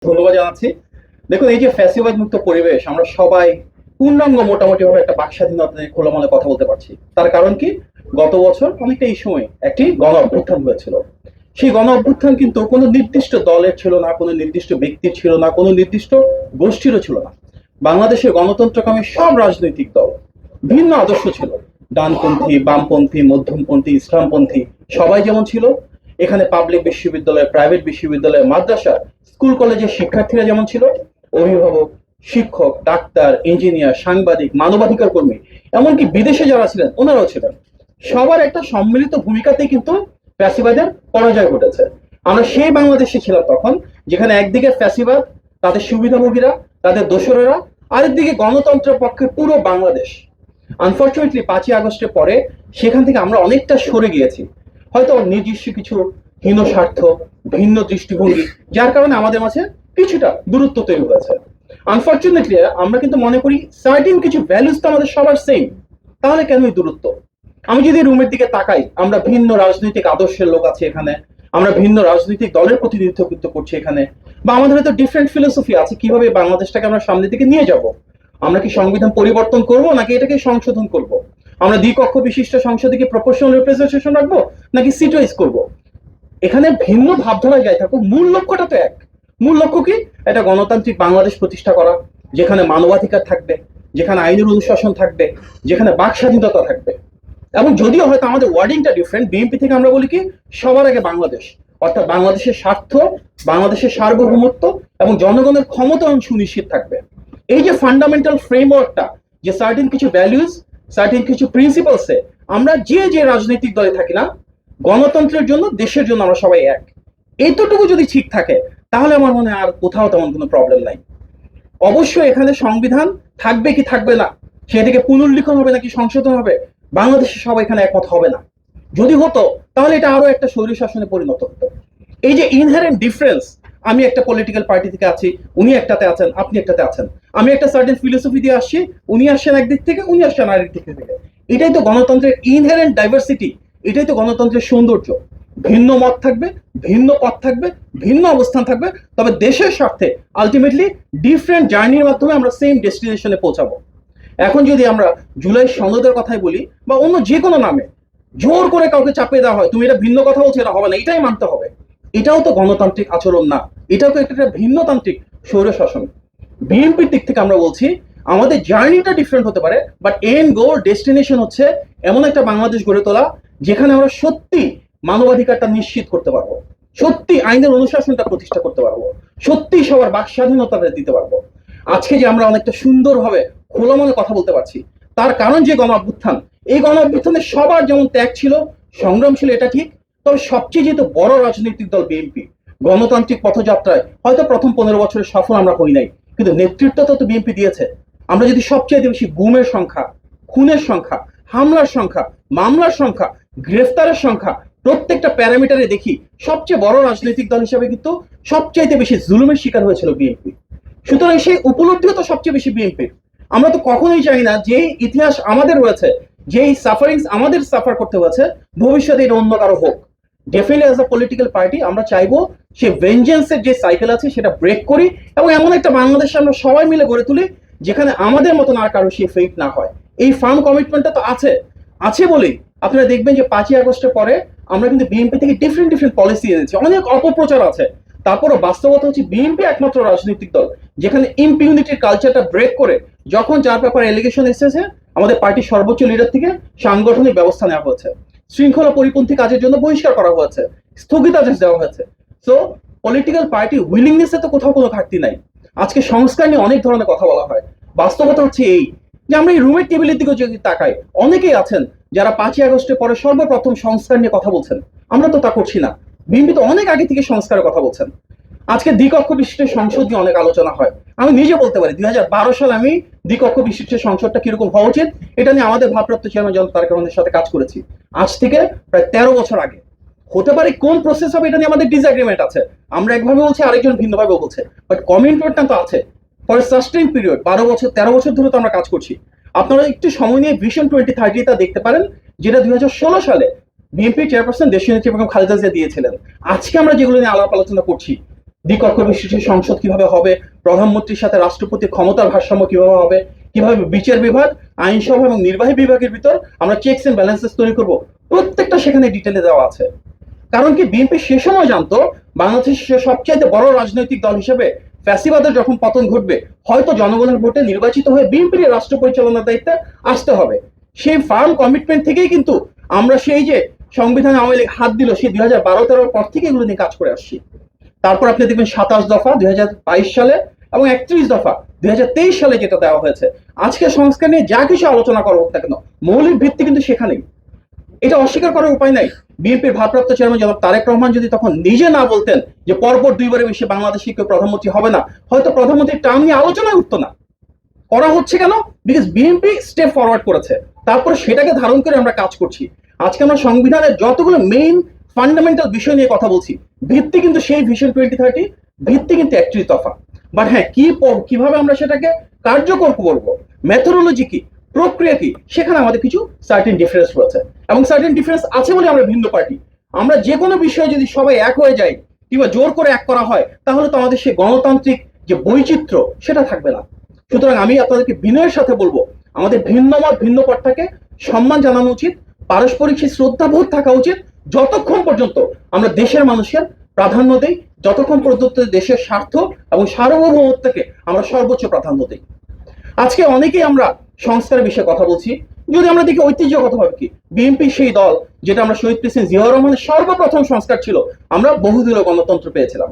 ধন্যবাদ জানাচ্ছি। দেখুন, এই যে ফ্যাসিবাদ মুক্ত পরিবেশ, আমরা সবাই পূর্ণাঙ্গ মোটামুটি ভাবে একটা বাক স্বাধীনতা নিয়ে খোলামেলা কথা বলতে পারছি। তার কারণ কি, গত বছর অনেকটা এই সময় একটি গণ অভ্যুত্থান হয়েছিল। সেই গণ অভ্যুত্থান কিন্তু কোনো নির্দিষ্ট দলের ছিল না, কোনো নির্দিষ্ট ব্যক্তির ছিল না, কোনো নির্দিষ্ট গোষ্ঠীরও ছিল না। বাংলাদেশের গণতন্ত্রকামী সব রাজনৈতিক দল, ভিন্ন আদর্শ ছিল, ডানপন্থী, বামপন্থী, মধ্যমপন্থী, ইসলামপন্থী, সবাই যেমন ছিল। এখানে পাবলিক বিশ্ববিদ্যালয়, প্রাইভেট বিশ্ববিদ্যালয়, মাদ্রাসা, স্কুল কলেজের শিক্ষার্থীরা যেমন ছিল, অভিভাবক, শিক্ষক, ডাক্তার, ইঞ্জিনিয়ার, সাংবাদিক, মানবাধিকার কর্মী, এমনকি বিদেশে যারা ছিলেন ওনারাও ছিলেন। সবার একটা সম্মিলিত ভূমিকাতেই কিন্তু ফ্যাসিবাদের পরাজয় ঘটেছে। আমরা সেই বাংলাদেশে ছিলাম তখন, যেখানে একদিকে ফ্যাসিবাদ, তাদের সুবিধাভোগীরা, তাদের দোসরেরা, আরেকদিকে গণতন্ত্রের পক্ষে পুরো বাংলাদেশ। আনফর্চুনেটলি 5ই আগস্টের পরে সেখান থেকে আমরা অনেকটা সরে গিয়েছি, হয়তো নিজস্ব কিছু হীন স্বার্থ, ভিন্ন দৃষ্টিভঙ্গি, যার কারণে আমাদের মাঝে কিছুটা দূরত্ব তৈরি হয়েছে। আনফর্চুনেটলি আমরা কিন্তু মনে করি সার্টিন কিছু ভ্যালুস তো আমাদের সবার সেম, তাহলে কেন এই দূরত্ব? আমি যদি রুমের দিকে তাকাই, আমরা ভিন্ন রাজনৈতিক আদর্শের লোক আছে এখানে, আমরা ভিন্ন রাজনৈতিক দলের প্রতিনিধিত্ব করছি এখানে, বা আমাদের হয়তো ডিফারেন্ট ফিলোসফি আছে কিভাবে বাংলাদেশটাকে আমরা সামনের দিকে নিয়ে যাব। আমরা কি সংবিধান পরিবর্তন করব নাকি এটাকে সংশোধন করব? আমরা দ্বিকক্ষ বিশিষ্ট সংসদে কি প্রপোর্শনাল রিপ্রেজেন্টেশন রাখবো নাকি সিট ওয়াইজ করবো? এখানে ভিন্ন ভাবধারা যাই থাকুক, মূল লক্ষ্যটা তো এক। মূল লক্ষ্য কি? এটা গণতান্ত্রিক বাংলাদেশ প্রতিষ্ঠা করা, যেখানে মানবাধিকার থাকবে, যেখানে আইনের অনুশাসন থাকবে, যেখানে বাক স্বাধীনতা থাকবে। এবং যদিও হয়তো আমাদের ওয়ার্ডিংটা ডিফারেন্ট, বিএনপি থেকে আমরা বলি কি সবার আগে বাংলাদেশ, অর্থাৎ বাংলাদেশের স্বার্থ, বাংলাদেশের সার্বভৌমত্ব এবং জনগণের ক্ষমতায়ন সুনিশ্চিত থাকবে। এই যে ফান্ডামেন্টাল ফ্রেমওয়ার্কটা, যে সার্টিন কিছু ভ্যালুজ, সার্টিন কিছু প্রিন্সিপালসে আমরা যে যে রাজনৈতিক দলে থাকি না, গণতন্ত্রের জন্য, দেশের জন্য আমরা সবাই এক। এইটুকু যদি ঠিক থাকে, তাহলে আমার মনে হয় আর কোথাও তেমন কোনো প্রবলেম নাই। অবশ্যই এখানে সংবিধান থাকবে কি থাকবে না, সেদিকে পুনর্লিখন হবে নাকি সংশোধন হবে, বাংলাদেশের সবাই এখানে একমত হবে না। যদি হতো তাহলে এটা আরো একটা স্বৈরশাসনে পরিণত হতো। এই যে ইনহেরেন্ট ডিফারেন্স, আমি একটা পলিটিক্যাল পার্টি থেকে আছি, উনি একটাতে আছেন, আপনি একটাতে আছেন, আমি একটা সার্টেন ফিলোসফি দিয়ে আসছি, উনি আসছেন একদিক থেকে, উনি আসছেন আরেক দিক থেকে। এটাই তো গণতন্ত্রের ইনহেরেন্ট ডাইভার্সিটি, এটাই তো গণতন্ত্রের সৌন্দর্য। ভিন্ন মত থাকবে, ভিন্ন পথ থাকবে, ভিন্ন অবস্থান থাকবে, তবে দেশের স্বার্থে আলটিমেটলি ডিফারেন্ট জার্নির মাধ্যমে আমরা সেম ডেস্টিনেশনে পৌঁছাবো। এখন যদি আমরা জুলাই সনদের কথাই বলি, বা অন্য যে কোনো নামে জোর করে কাউকে চাপিয়ে দেওয়া হয়, তুমি এটা ভিন্ন কথা বলছো, এটা হবে না, এটাই মানতে হবে, এটাও তো গণতান্ত্রিক আচরণ না, এটাও তো একটা ভিন্নতান্ত্রিক স্বৈরশাসন। বিএনপির দিক থেকে আমরা বলছি আমাদের জার্নিটা ডিফারেন্ট হতে পারে, বাট এন্ড গোল ডেস্টিনেশন হচ্ছে এমন একটা বাংলাদেশ গড়ে তোলা, যেখানে আমরা সত্যি মানবাধিকারটা নিশ্চিত করতে পারবো, সত্যি আইনের অনুশাসনটা প্রতিষ্ঠা করতে পারবো, সত্যি সবার বাক স্বাধীনতাটা দিতে পারবো। আজকে যে আমরা অনেকটা সুন্দরভাবে খোলামেলা কথা বলতে পারছি, তার কারণ যে গণ অভ্যুত্থান, এই গণ অভ্যুত্থানে সবার যেমন ত্যাগ ছিল, সংগ্রাম ছিল, এটা ঠিক। তবে সবচেয়ে যেহেতু বড় রাজনৈতিক দল বিএনপি, গণতান্ত্রিক পথযাত্রায় হয়তো প্রথম 15 বছরের সফল আমরা হই নাই, কিন্তু নেতৃত্বটা তো বিএনপি দিয়েছে। আমরা যদি সবচেয়ে বেশি গুমের সংখ্যা, খুনের সংখ্যা, হামলার সংখ্যা, মামলার সংখ্যা, গ্রেফতারের সংখ্যা, প্রত্যেকটা প্যারামিটারে দেখি, সবচেয়ে বড় রাজনৈতিক দল হিসাবে কিন্তু সবচাইতে বেশি জুলুমের শিকার হয়েছিল বিএনপি। সুতরাং সেই উপলব্ধিও তো সবচেয়ে বেশি বিএনপির। আমরা তো কখনোই চাই না যে ইতিহাস আমাদের হয়েছে, যেই সাফারিংস আমাদের সাফার করতে হয়েছে, ভবিষ্যতে এটা অন্য কারো হোক। Definitely as a political party আমরা চাইবো সে ভেঞ্জেন্সের যে সাইকেল আছে সেটা ব্রেক করি, এবং এমন একটা বাংলাদেশ আমরা সবাই মিলে গড়ে তুলি যেখানে আমাদের মতন আর কারো সে ফেট না হয়। এই ফার্ম কমিটমেন্টটা তো আছে, আছে বলেই আপনারা দেখবেন যে 5ই আগস্টের পরে আমরা কিন্তু বিএনপি থেকে ডিফারেন্ট ডিফারেন্ট পলিসি এনেছি, অনেক অপপ্রচার আছে, তারপরও বাস্তবতা হচ্ছে বিএনপি একমাত্র রাজনৈতিক দল যেখানে ইম্পিউনিটির কালচারটা ব্রেক করে, যখন যার ব্যাপারে এলিগেশন এসেছে, আমাদের পার্টির সর্বোচ্চ লিডার থেকে সাংগঠনিক ব্যবস্থা নেওয়া হয়েছে, শৃঙ্খলা পরিপন্থী কাজের জন্য বহিষ্কার করা হয়েছে, স্থগিতাদেশ দেওয়া হয়েছে। সো পলিটিক্যাল পার্টি উইলিংনেসে তো কোথাও কোনো ঘাটতি নাই। আজকে সংস্কার নিয়ে অনেক ধরনের কথা বলা হয়, বাস্তবতা হচ্ছে এই যে আমরা এই রুমের টেবিলের দিকে যদি তাকাই, অনেকেই আছেন যারা 5ই আগস্টের পরে সর্বপ্রথম সংস্কার নিয়ে কথা বলছেন, আমরা তো তা করছি না। বিএনপি তো অনেক আগে থেকে সংস্কারের কথা বলছেন। আজকে দ্বিকক্ষ বিশিষ্ট সংসদ নিয়ে অনেক আলোচনা হয়, আমি নিজে বলতে পারি 2012 সালে আমি দ্বিকক্ষ বিশিষ্ট সংসদটা কিরকম হওয়া উচিত এটা নিয়ে আমাদের ভারপ্রাপ্ত চেয়ারম্যান জনাব তারেক রহমানের সাথে কাজ করেছি, আজ থেকে প্রায় 13 বছর আগে। হতে পারে কোন প্রসেস হবে এটা নিয়ে আমাদের ডিসএগ্রিমেন্ট আছে, আমরা একভাবে বলছি, আরেকজন ভিন্নভাবে বলছে, বাট কমিটমেন্টটা তো আছে ফর সাস্টেইন পিরিয়ড। 12 বছর 13 বছর ধরে তো আমরা কাজ করছি। আপনারা একটু সময় নিয়ে ভিশন 2030 টা দেখতে পারেন, যেটা 2016 সালে বিএনপি চেয়ারপারসন দেশনেত্রী বেগম খালেদা জিয়া দিয়েছিলেন। আজকে আমরা যেগুলো নিয়ে আলাপ আলোচনা করছি, দ্বিকক্ষ বিশিষ্ট সংসদ কিভাবে হবে, প্রধানমন্ত্রীর সাথে রাষ্ট্রপতির ক্ষমতার ভারসাম্য কিভাবে হবে, কিভাবে বিচার বিভাগ, আইনসভা এবং নির্বাহী বিভাগের ভিতর আমরা চেকস এন্ড ব্যালেন্সেস তৈরি করব, প্রত্যেকটা সেখানে ডিটেলে দেওয়া আছে। কারণ কি, বিএনপি সে সময় জানতো বাংলাদেশের সবচাইতে বড় রাজনৈতিক দল হিসেবে ফ্যাসিবাদের যখন পতন ঘটবে, হয়তো জনগণের ভোটে নির্বাচিত হয়ে বিএনপির রাষ্ট্র পরিচালনার দায়িত্বে আসতে হবে। সেই ফার্ম কমিটমেন্ট থেকেই কিন্তু আমরা সেই যে সংবিধানে আওয়ামী লীগ হাত দিল, সেই 2012-13 পর থেকে এগুলো নিয়ে কাজ করে আসছি। তারপর আপনি দেখবেন 27 দফা 2022 সালে এবং 31 দফা 2023 সালে যেটা দেওয়া হয়েছে। আজকে সংস্কার নিয়ে যা কিছু আলোচনা করা হোক না কেন, মৌলিক ভিত্তি কিন্তু সেখানেই। এটা অস্বীকার করার উপায় নাই। বিএনপির ভারপ্রাপ্ত চেয়ারম্যান জনাব তারেক রহমান যদি তখন নিজে না বলতেন যে পরপর 2বারের বেশি বাংলাদেশে কেউ প্রধানমন্ত্রী হবে না, হয়তো প্রধানমন্ত্রীর টার্ম নিয়ে আলোচনায় উঠতো না। করা হচ্ছে কেন? বিকজ বিএনপি স্টেপ ফরওয়ার্ড করেছে, তারপর সেটাকে ধারণ করে আমরা কাজ করছি। আজকে আমরা সংবিধানের যতগুলো মেইন ফান্ডামেন্টাল বিষয় নিয়ে কথা বলছি, ভিত্তি কিন্তু সেই ভিশন 2030, ভিত্তি কিন্তু 31 দফা। বাট হ্যাঁ, কিভাবে আমরা সেটাকে কার্যকর করবো, মেথোডোলজি কি, প্রক্রিয়া কি, সেখানে আমাদের কিছু সার্টেন ডিফারেন্স রয়েছে। এবং সার্টেন ডিফারেন্স আছে বলে আমরা ভিন্ন পার্টি। আমরা যে কোনো বিষয়ে যদি সবাই এক হয়ে যাই কিংবা জোর করে এক করা হয়, তাহলে তো আমাদের সেই গণতান্ত্রিক যে বৈচিত্র্য সেটা থাকবে না। সুতরাং আমি আপনাদেরকে বিনয়ের সাথে বলবো, আমাদের ভিন্ন মত ভিন্ন পথটাকে সম্মান জানানো উচিত, পারস্পরিক সেই শ্রদ্ধাবোধ থাকা উচিত, যতক্ষণ পর্যন্ত আমরা দেশের মানুষের প্রাধান্য দেই, যতক্ষণ পর্যন্ত দেশের স্বার্থ এবং সার্বভৌমত্বকে আমরা সর্বোচ্চ প্রাধান্য দিই। আজকে অনেকেই আমরা সংস্কারের বিষয়ে কথা বলছি, যদি আমরা দেখি ঐতিহ্যগতভাবে কি, বিএনপি সেই দল যেটা আমরা শহীদ প্রেসিডেন্ট জিয়াউর রহমানের সর্বপ্রথম সংস্কার ছিল, আমরা বহুদলীয় গণতন্ত্র পেয়েছিলাম।